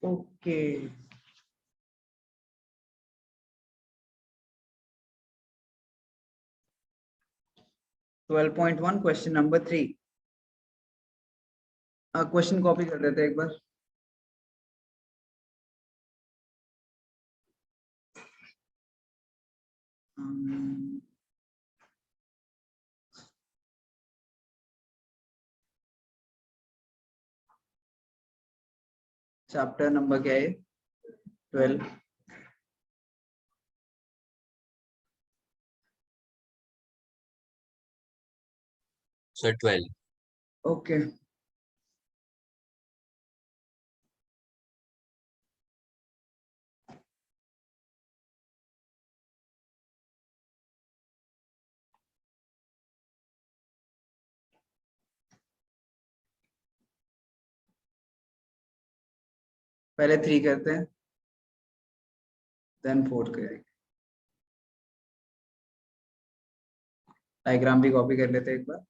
Okay, 12.1 question number 3। Question copy कर लेते हैं एक बार। चैप्टर नंबर क्या है? 12। सर 12। ओके, पहले 3 करते हैं, देन 4 करेंगे। डायग्राम भी कॉपी कर लेते हैं एक बार।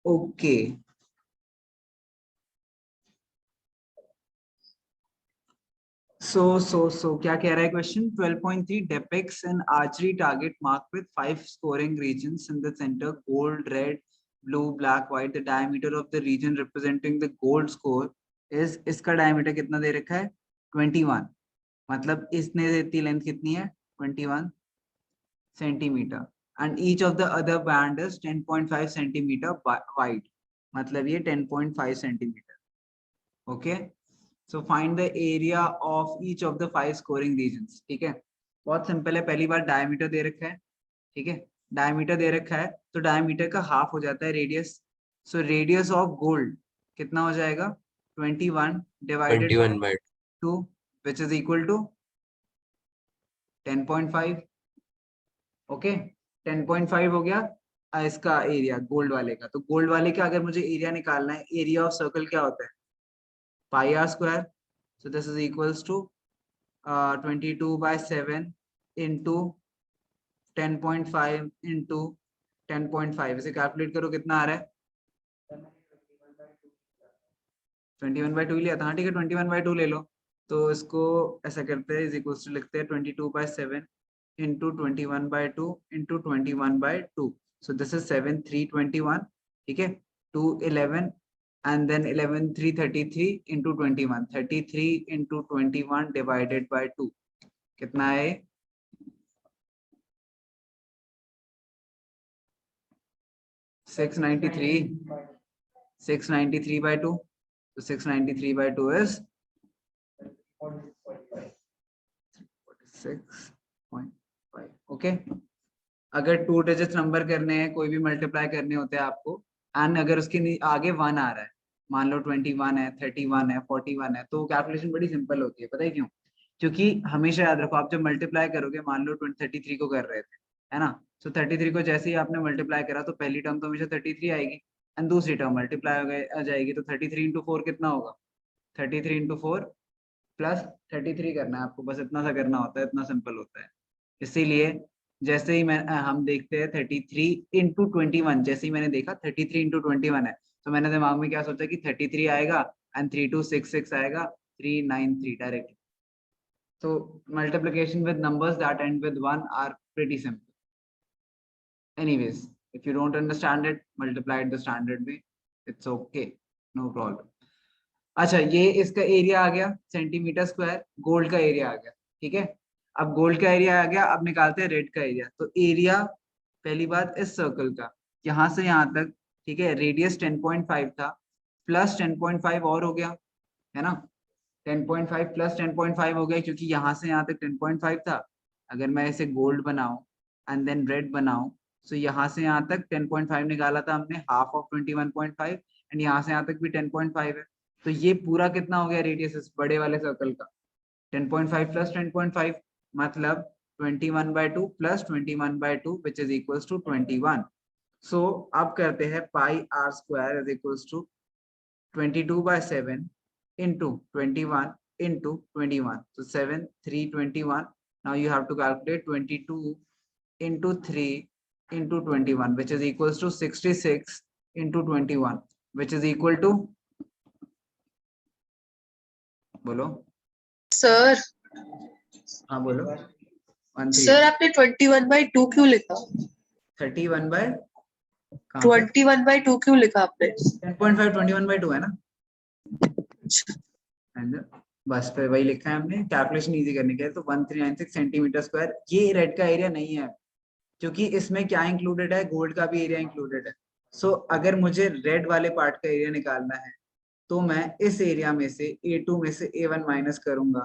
ओके, सो क्या कह रहा है question? 12.3 depicts an archery target marked with 5 scoring regions in the center: gold, red, blue, black, white. The diameter of the region representing the gold score is, इसका diameter कितना दे रखा है? 21। मतलब इसने देती लेंथ कितनी है? 21 centimetre. And each of the other band is 10.5 centimetre wide, मतलब ये 10.5 centimetre. Okay, so find the area of each of the 5 scoring regions. ठीक है, बहुत सिंपल है। पहली बार डायमीटर दे रखा है, ठीक है, डायमीटर दे रखा है तो डायमीटर का हाफ हो जाता है radius. So radius of gold कितना हो जाएगा? 21 divided 21/2 2, which is equal to 10.5। Okay, 10.5 हो गया इसका एरिया गोल्ड वाले का। तो गोल्ड वाले का अगर मुझे एरिया निकालना है, एरिया ऑफ सर्कल क्या होता है? Pi R square. So this is equals to 22/7 into 10.5 into 10.5। इसे कैलकुलेट करो कितना आ रहा है? 21/2 लिया था, हाँ ठीक है, 21/2 ले लो। तो इसको ऐसा करते हैं, इज इक्वल्स टू लिखते हैं 22/7 into 21/2 into 21/2। So this is 7 3 21, ठीक है, 2 11 and then 11 3 33 into 21, 33 into 21 divided by 2 कितना है? 693, 693/2। so 693/2 is 6.5। ओके, अगर 2 डिजिट नंबर करने हैं, कोई भी मल्टीप्लाई करने होते हैं आपको, एंड अगर उसके आगे 1 आ रहा है, मान लो 21 है, 31 है, 41 है, तो कैलकुलेशन बड़ी सिंपल होती है। पता है क्यों? क्योंकि हमेशा याद रखो, आप जब मल्टीप्लाई करोगे, मान लो 33 को कर रहे थे, है ना, सो 33 को जैसे ही आपने मल्टीप्लाई करा तो पहली टर्म तो हमेशा 33 आएगी, एंड दूसरी टर्म मल्टीप्लाई हो जाएगी, तो 33 इंटू 4 कितना होगा? 33 इंटू 4 प्लस 33 करना है आपको, बस इतना सा करना होता है, इतना सिंपल होता है। इसीलिए जैसे ही हम देखते हैं 33 इंटू 21, जैसे ही मैंने देखा 33 इंटू 21 है, तो मैंने दिमाग में क्या सोचा कि 33 आएगा एंड 3266 आएगा, 393 direct. So multiplication with numbers that end with 1 are pretty simple. Anyways, if you don't understand it, multiply it the standard way. It's okay, no problem. अच्छा, ये इसका एरिया आ गया सेंटीमीटर स्क्वायर, गोल्ड का area आ गया, ठीक है। अब gold का एरिया आ गया, अब निकालते हैं रेड का एरिया। तो एरिया, पहली बात इस सर्कल का, यहाँ से यहाँ तक, ठीक है, रेडियस 10.5 था, प्लस 10.5 और हो गया, है ना, 10.5 प्लस 10.5 हो गया, क्योंकि यहाँ से यहाँ तक 10.5 था। अगर मैं इसे गोल्ड बनाऊं एंड देन रेड बनाऊं, सो यहाँ से यहाँ तक 10.5 निकाला था हमने, हाफ ऑफ 21.5, एंड यहाँ से यहाँ तक भी 10.5 है। तो ये पूरा कितना हो गया रेडियस इस बड़े वाले सर्कल का? 10.5 प्लस 10.5, मतलब 21/2 plus 21/2 which is equals to 21। So अब करते हैं pi R square is equals to 22/7 into 21 into 21, so 7 3 21। now you have to calculate 22 into 3 into 21 which is equals to 66 into 21 which is equal to, बोलो sir हाँ बोलो 13 sir आपने 21/2 क्यों लिखा? 31 by 21/2 क्यों लिखा आपने? 10.5 21/2 है ना, एंड बस पे वही लिखा है हमने कैलकुलेशन इजी करने के लिए। तो 1396 सेंटीमीटर स्क्वायर। ये रेड का एरिया नहीं है क्योंकि इसमें क्या इंक्लूडेड है, गोल्ड का भी एरिया इंक्लूडेड है। सो अगर मुझे रेड वाले पार्ट का एरिया निकालना है तो मैं इस एरिया में से A2 में से A1 माइनस करूंगा,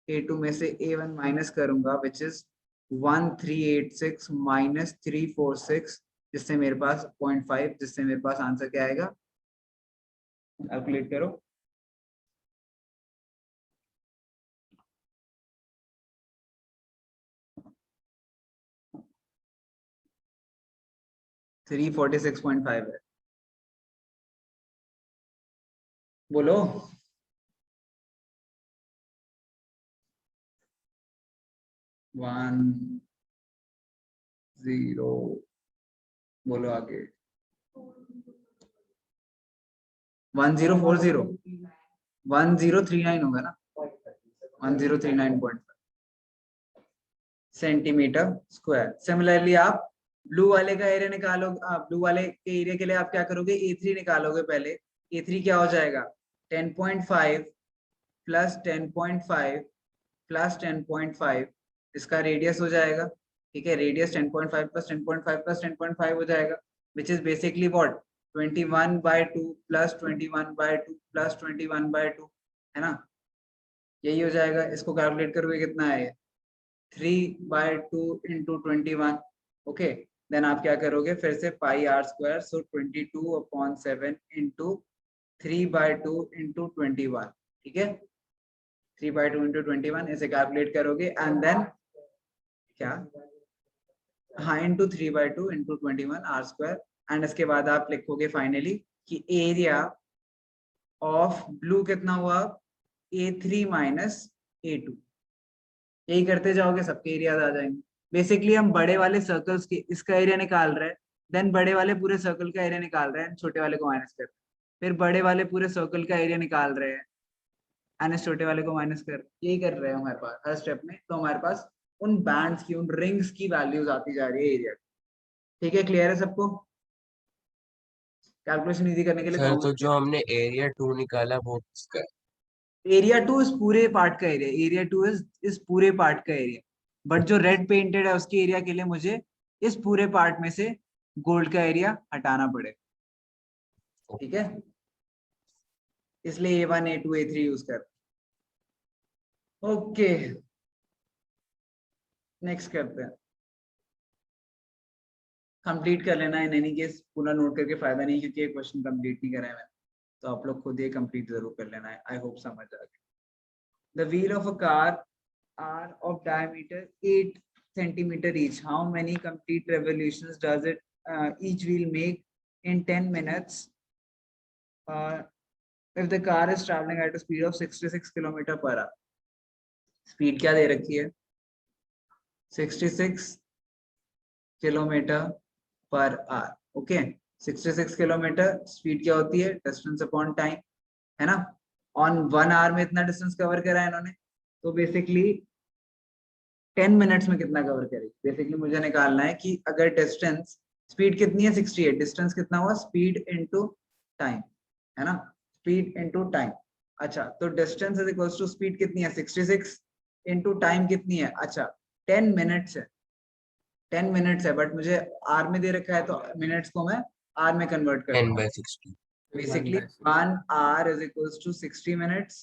A2 में से A1 माइनस करूंगा विच इज 1386 माइनस 346 जिससे मेरे पास 0.5, जिससे मेरे पास आंसर क्या आएगा, कैलकुलेट करो। थ्री 46.5 है, बोलो। वन जीरो, बोलो आगे। 1040, 1039 होगा ना, 1039.5 सेंटीमीटर स्क्वायर। सिमिलरली आप ब्लू वाले का एरिया निकालो, ब्लू वाले के एरिया के लिए आप क्या करोगे, A3 निकालोगे पहले। A3 क्या हो जाएगा, 10.5 प्लस 10.5 प्लस 10.5, इसका रेडियस हो जाएगा, ठीक है। रेडियस 10.5 प्लस 10.5 प्लस 10.5 हो जाएगा which is basically what, 21/2 plus 21/2 plus 21/2 है ना, यही हो जाएगा। इसको कैलकुलेट करोगे कितना है, 3/2 इंटू 21, ओके। देन आप क्या करोगे फिर से pi R square, so 22/7 into 3/2 into 21, ठीक है। 3/2 इंटू 21 इसे कैलकुलेट करोगे एंड देन क्या, हाँ, into 3/2 into 21 r square. And इसके बाद आप लिखोगे फाइनली कि एरिया ऑफ ब्लू कितना हुआ, A3 माइनस A2। यही करते जाओगे, सबके एरियाज आ जाएंगे। बेसिकली हम बड़े वाले सर्कल्स के इसका एरिया निकाल रहे हैं, देन बड़े वाले पूरे सर्कल का एरिया निकाल रहे हैं, छोटे वाले को माइनस कर, फिर बड़े वाले पूरे सर्कल का एरिया निकाल रहे हैं एंड छोटे वाले को माइनस कर, यही कर रहे हैं हमारे पास हर स्टेप में। तो हमारे पास उन बैंड्स की, उन रिंग्स की वैल्यूज आती जा रही है एरिया, ठीक है। क्लियर है सबको, कैलकुलेशन इजी करने के लिए। सर तो जो हमने एरिया 2 निकाला वो किसका है? एरिया 2 इस पूरे पार्ट का एरिया, एरिया 2 इस पूरे पार्ट का एरिया, बट जो रेड पेंटेड है उसके एरिया के लिए मुझे इस पूरे पार्ट में से गोल्ड का एरिया हटाना पड़ेगा, ठीक है। इसलिए A1 A2 A3 यूज कर। ओके, नेक्स्ट करते हैं। कंप्लीट कर लेना, इन एनी केस पूरा नोट करके फायदा नहीं, क्योंकि एक क्वेश्चन कंप्लीट नहीं करा है मैंने, तो आप लोग खुद ये कंप्लीट जरूर कर लेना है। आई होप समझ आ गया। The wheel of a car are of diameter 8 centimeter each. How many complete revolutions does it each wheel make in 10 minutes? If the car is traveling at a speed of 66 km per hour. Speed क्या दे रखी है, 66 kilometre per hour, okay. 66 kilometre speed क्या होती है, distance upon time, है ना। On 1 our में इतना डिस्टेंस कवर करा है इन्होंने, तो बेसिकली 10 मिनट्स में कितना कवर करेगी। बेसिकली मुझे निकालना है कि अगर डिस्टेंस, स्पीड कितनी है 68, डिस्टेंस कितना हुआ, स्पीड इनटू टाइम, है ना, स्पीड इनटू टाइम। अच्छा, तो distance is equals to speed कितनी है 66 इनटू टाइम कितनी है, अच्छा 10 मिनट्स है, 10 मिनट्स है, बट मुझे आर में दे रखा है तो मिनट्स को मैं आर में कन्वर्ट कर 10/60। Basically 1 hour is equals to 60 minutes,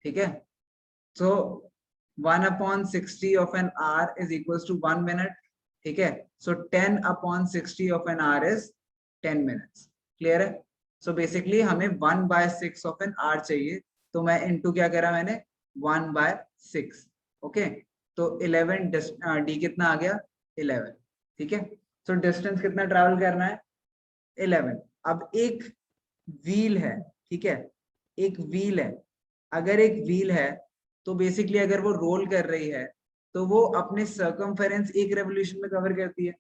ठीक है। So 1/60 of an hour is equals to 1 minute, ठीक है। So 10/60 of an hour is 10 minutes, clear है। So basically हमें 1/6 of an hour चाहिए, तो मैं इनटू क्या करा मैंने, 1/6, ओके। तो 11 डी कितना आ गया, 11, ठीक है। So डिस्टेंस कितना ट्रैवल करना है, 11। अब एक व्हील है, ठीक है, एक व्हील है। अगर एक व्हील है तो बेसिकली अगर वो रोल कर रही है तो वो अपने सर्कमफेरेंस एक रेवोल्यूशन में कवर करती है,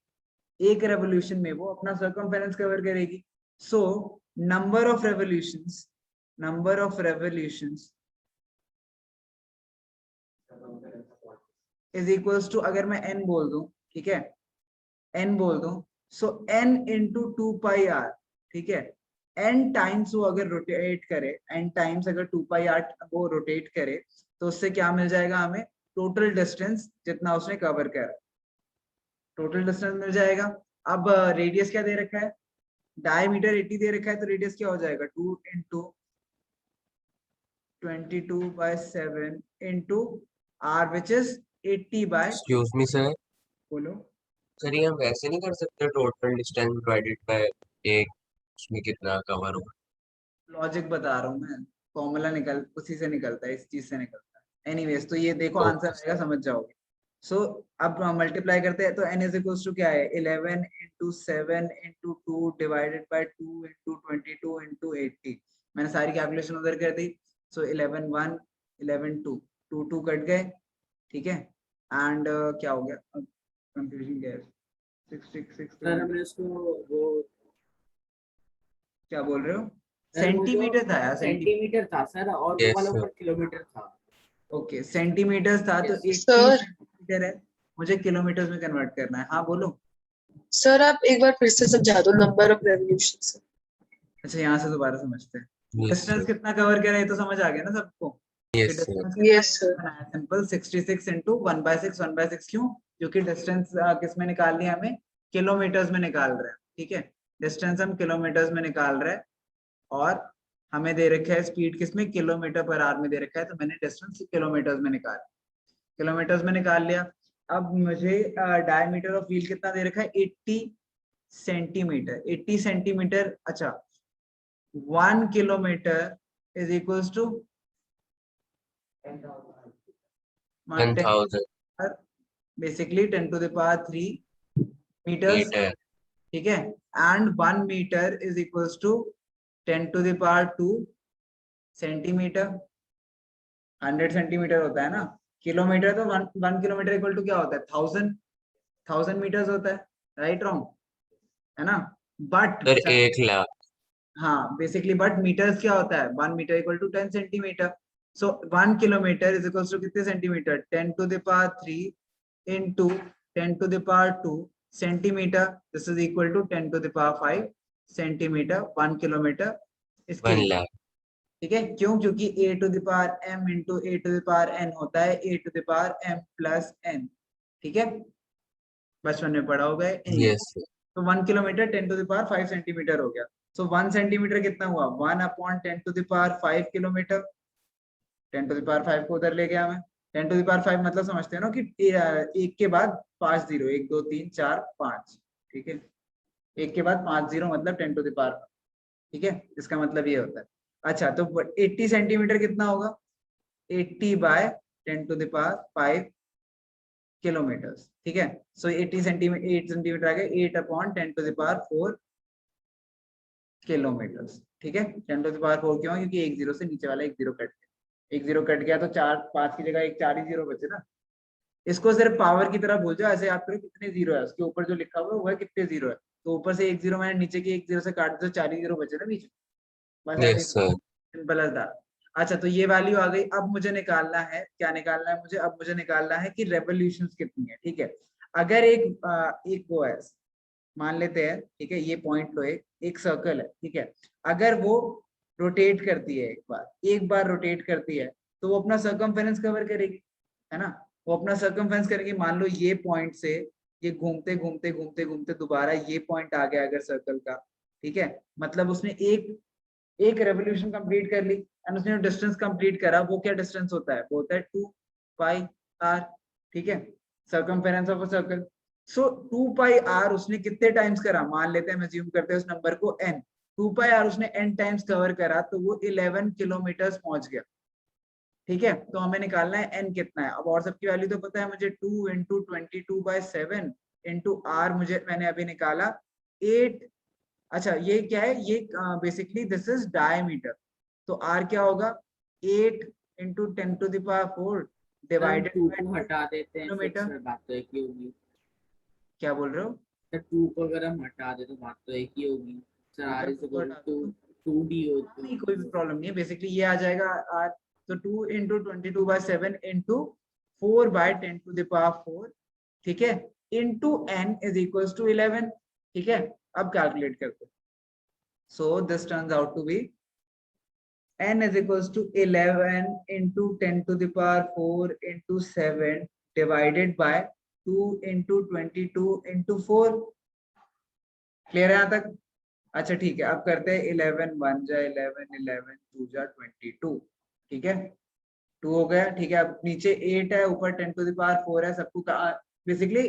एक रेवोल्यूशन में वो अपना सर्कमफेरेंस कवर करेगी. So number of revolutions is equals to, अगर मैं n बोल दूं, ठीक है, n बोल दूं, सो n इंटू 2 पाई r, ठीक है, n टाइम्स वो अगर रोटेट करे, n टाइम्स अगर 2 पाई r वो रोटेट करे, तो उससे क्या मिल जाएगा हमें, टोटल डिस्टेंस जितना उसने कवर करा, टोटल डिस्टेंस मिल जाएगा. अब रेडियस क्या दे रखा है, डायमीटर 80 दे रखा है, तो रेडियस क्या हो जाएगा, 2 into 22/7 into r which is 80 by, excuse me sir, बोलो. सर ये हम वैसे नहीं कर सकते टोटल डिस्टेंस डिवाइडेड बाय एक, उसमें कितना कवर होगा? लॉजिक बता रहा हूँ मैं, फॉर्मूला निकल उसी से निकलता है, इस चीज से निकलता है. एनीवेज, तो ये देखो आंसर ओके आएगा, समझ जाओगे. सो अब मल्टीप्लाई करते हैं, तो n इज इक्वल्स टू क्या है, 11 into 7 into 2 divided by 2 into 22 into 80. मैंने सारी कैलकुलेशन उधर कर दी. सो 11 1 11 2 2 2 कट गए, ठीक है. एंड क्या हो गया, कंफ्यूजन क्या है, 66 सर हमने उसको वो क्या बोल रहे हो, सर वो जो सेंटीमीटर था यार, सेंटीमीटर था सर, और वो यस वाला सर, ऊपर किलोमीटर था. ओके सेंटीमीटर्स था, तो Yes. 80 सर सेंटीमीटर है, मुझे किलोमीटर्स में कन्वर्ट करना है. हाँ बोलो. सर आप एक बार फिर से समझा दो नंबर ऑफ रेवोल्यूशन. अच्छा यहाँ से दोबारा समझते हैं. यस डिस्टेंस सर, कितना कवर करा है तो समझ आ गया ना सबको कि यस सर, डिस्टेंस कितना यस सर. बनाया, सिंपल 66 इंटू 1/6 1/6. क्यों, क्योंकि डिस्टेंस किस में निकालनी है हमें, किलोमीटर्स में निकाल रहे हैं, ठीक है. डिस्टेंस हम किलोमीटर्स में निकाल रहे हैं, और हमें दे रखा है स्पीड किसमें, किलोमीटर पर आवर में दे रखा है, तो मैंने डिस्टेंस किलोमीटर्स में निकाला, किलोमीटर्स में निकाल लिया. अब मुझे डायमीटर ऑफ व्हील कितना दे रखा है, 80 सेंटीमीटर, 80 सेंटीमीटर. अच्छा 1 kilometre is equals to 10,000 basically 10 to the power 3 metres, metre. ठीक है. And 1 metre is equals to 10 to the power 2 centimetre. 100 centimetre होता है ना, किलोमीटर तो 1 किलोमीटर इक्वल टू क्या होता है, 1000 मीटर्स होता है, राइट रॉन्ग, है ना. But sir 1,00,000. हाँ बेसिकली, बट मीटर्स क्या होता है, 1 metre equal to 10 centimetre. So 1 kilometre is equal to कितने centimetre, 10 to the power 3 into 10 to the power 2 centimetre. This is equal to 10 to the power 5 centimetre. 1 kilometre इसके 1,00,000. ठीक है. क्यों, क्योंकि a to the power m into a to the power n होता है a to the power m plus n, ठीक है, बचपन में पढ़ा होगा ये. यस सर, तो 1 kilometre 10 to the power 5 centimetre हो गया. सो 1 सेंटीमीटर कितना हुआ, 1/10 to the power 5 kilometre. 10 to the power 5 को उधर ले गया मैं. 10 टू द पावर 5 मतलब समझते हैं ना कि एक के बाद 5 जीरो, 1 2 3 4 5, ठीक है. एक के बाद 5 जीरो मतलब 10 टू द पावर, ठीक है, इसका मतलब ये होता है. अच्छा तो 80 सेंटीमीटर कितना होगा, 80 by 10 to the power 5 kilometres, ठीक है. सो 80 सेंटीमीटर, 8 सेंटीमीटर आ गया, 8/10 टू द पावर 4 किलोमीटर्स, ठीक है. 10 टू द पावर 4 क्यों, क्योंकि एक जीरो से नीचे वाला एक जीरो कट गया, एक जीरो कट गया तो 4 5 की जगह एक 4 ही जीरो बचे ना. इसको सिर्फ पावर की तरह भूल जाओ, ऐसे याद करो कितने जीरो है, उसके ऊपर जो लिखा हुआ है वो है कितने जीरो है, तो ऊपर से एक जीरो मैंने नीचे की एक जीरो से काट दो, 4 ही जीरो बचे ना बीच में, बस ऐसे yes sir, simple as that. अच्छा तो ये वैल्यू आ गई. अब मुझे निकालना है, क्या निकालना है मुझे, अब मुझे निकालना है कि रेवोल्यूशंस कितनी है, ठीक है. अगर एक वो है, मान लेते हैं, ठीक है, ये पॉइंट लो, एक सर्कल है, ठीक है. अगर वो रोटेट करती है, एक बार रोटेट करती है, तो वो अपना सर्कमफेरेंस कवर करेगी, है ना. वो अपना सर्कमफेरेंस करेगी. मान लो ये पॉइंट से ये घूमते घूमते घूमते घूमते दोबारा ये पॉइंट आ गया अगर सर्कल का, ठीक है, मतलब उसने एक रेवोल्यूशन कंप्लीट कर ली, एंड उसने डिस्टेंस कंप्लीट करा. वो क्या डिस्टेंस होता है, वो होता है 2 पाई r, ठीक है, circumference of a circle. So 2 pi r उसने कितने टाइम्स करा, मान लेते हैं, अज्यूम करते हैं उस नंबर को n. 2 पाई r उसने n टाइम्स कवर करा, तो वो 11 किलोमीटर पहुंच गया, ठीक है. तो हमें निकालना है n कितना है. अब और सबकी वैल्यू तो पता है मुझे, 2 इंटू 22/7 इंटू r मुझे मैंने अभी निकाला 8. अच्छा ये क्या है, ये बेसिकली दिस इज डायमीटर, तो r क्या होगा, 8 into 10 to the power 4 divided two by को हटा देते हैं फिर किलोमीटर। सर बात तो एक ही होगी। क्या बोल रहे हो? सर टू को अगर हम हटा दें तो बात तो एक ही होगी सर। हाँ, आर तो इज two को इक्वल हटा टू दो तो टू डी हो नहीं, कोई भी प्रॉब्लम नहीं है। बेसिकली ये आ जाएगा आर, तो 2 इंटू 22/7 इंटू 4/10⁴, ठीक है, into n is equals to 11, ठीक है। अब कैलकुलेट करते हैं। So this turns out to be n is equals to 11 into 10⁴ into 7 divided by 2 into 22 into 4। Clear है यहाँ तक? अच्छा ठीक है, अब करते हैं 11 1 जा 11, 11 2 जा 22, ठीक है, 2 हो गया, ठीक है। अब नीचे 8 है, ऊपर 10⁴ है, सबको बेसिकली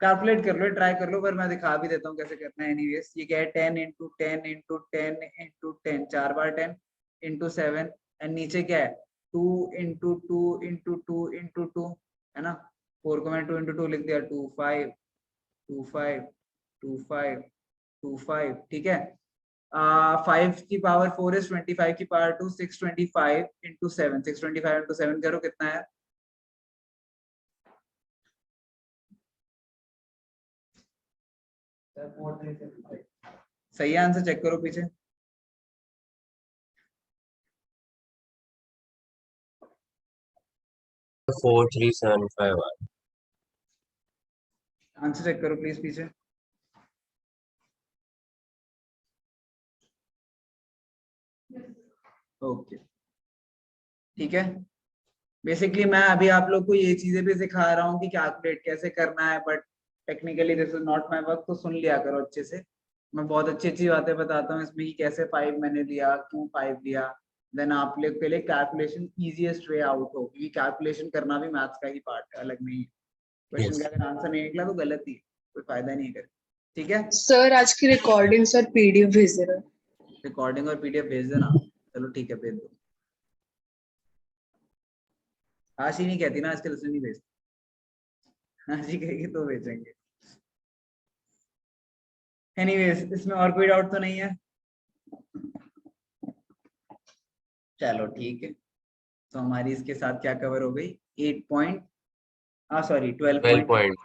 कैलकुलेट कर लो, ट्राई कर लो, पर मैं दिखा भी देता हूँ कैसे करना है। एनीवेज ये क्या है, 10 into 10 into 10 into 10, 4 bar 10 into 7, and नीचे क्या है 2 इंटू 2 इंटू 2 इंटू 2, है ना। 4 को मैंने 2 इंटू 2 लिख दिया, 2 5 2 5 2 5 2 5, ठीक है। 5 की पावर 4 इज 25 की पावर 2, 625 इंटू 7, 625 इंटू 7 करो कितना है? सही आंसर चेक करो पीछे। तो 4375 आंसर चेक करो प्लीज पीछे। ओके, ठीक है। बेसिकली मैं अभी आप लोग को ये चीजें भी सिखा रहा हूँ कि कैलकुलेट कैसे करना है, but technically this is not my work, तो सुन लिया करो अच्छे से। मैं बहुत अच्छी अच्छी बातें बताता हूँ इसमें कि कैसे 5 मैंने लिया, क्यों 5 लिया, देन आप लोग के लिए कैलकुलेशन इजीएस्ट वे आउट हो, क्योंकि कैलकुलेशन करना भी मैथ्स का ही पार्ट है, अलग नहीं है। क्वेश्चन का अगर आंसर नहीं निकला तो गलत ही है, कोई फायदा नहीं करे, ठीक है। सर आज की रिकॉर्डिंग्स और पीडीएफ भेज दे रहा हूँ। रिकॉर्डिंग और पीडीएफ भेज देना, चलो ठीक है भेज दो। आशी नहीं कहती ना आजकल, उसने नहीं भेजती, आशी कहेगी तो भेजेंगे। एनीवेज इसमें और कोई डाउट तो नहीं है? चलो ठीक है, तो हमारी इसके साथ क्या कवर हो गई, 8 पॉइंट, सॉरी 12 12 पॉइंट